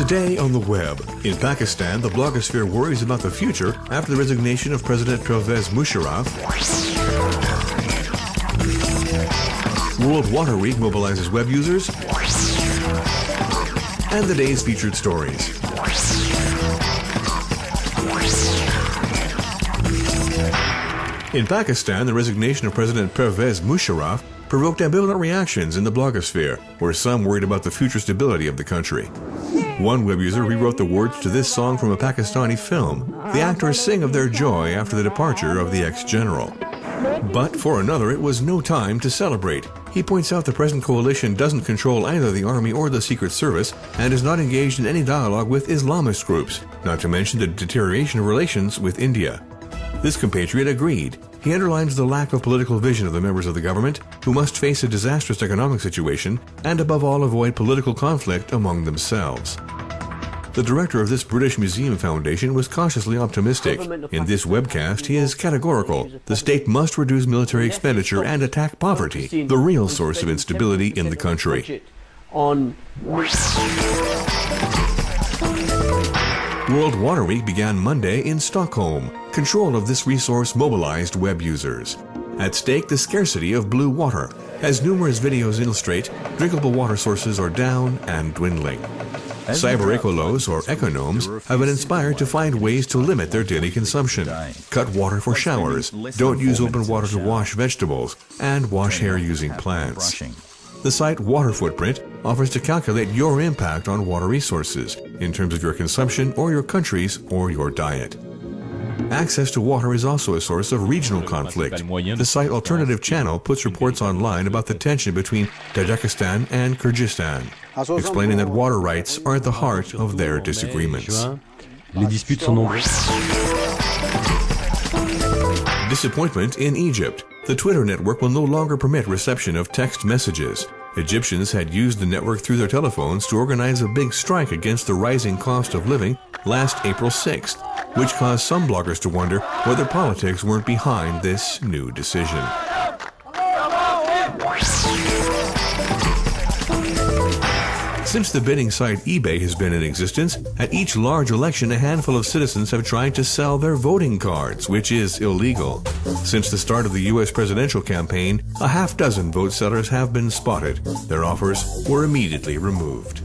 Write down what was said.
Today on the web, in Pakistan, the blogosphere worries about the future after the resignation of President Pervez Musharraf. World Water Week mobilizes web users. And the day's featured stories. In Pakistan, the resignation of President Pervez Musharraf provoked ambivalent reactions in the blogosphere, where some worried about the future stability of the country. One web user rewrote the words to this song from a Pakistani film. The actors sing of their joy after the departure of the ex-general. But for another, it was no time to celebrate. He points out the present coalition doesn't control either the army or the Secret Service and is not engaged in any dialogue with Islamist groups, not to mention the deterioration of relations with India. This compatriot agreed. He underlines the lack of political vision of the members of the government, who must face a disastrous economic situation and above all avoid political conflict among themselves. The director of this British Museum Foundation was cautiously optimistic. In this webcast, he is categorical. The state must reduce military expenditure and attack poverty, the real source of instability in the country. World Water Week began Monday in Stockholm. Control of this resource mobilized web users. At stake, the scarcity of blue water. As numerous videos illustrate, drinkable water sources are down and dwindling. Cyber ecolos, or economes, have been inspired to find ways to limit their daily consumption. Cut water for showers, don't use open water to wash vegetables, and wash hair using plants. The site Water Footprint offers to calculate your impact on water resources in terms of your consumption or your country's or your diet. Access to water is also a source of regional conflict. The site Alternative Channel puts reports online about the tension between Tajikistan and Kyrgyzstan, explaining that water rights are at the heart of their disagreements. Disappointment in Egypt. The Twitter network will no longer permit reception of text messages. Egyptians had used the network through their telephones to organize a big strike against the rising cost of living last April 6th, which caused some bloggers to wonder whether politics weren't behind this new decision. Since the bidding site eBay has been in existence, at each large election a handful of citizens have tried to sell their voting cards, which is illegal. Since the start of the U.S. presidential campaign, a half-dozen vote sellers have been spotted. Their offers were immediately removed.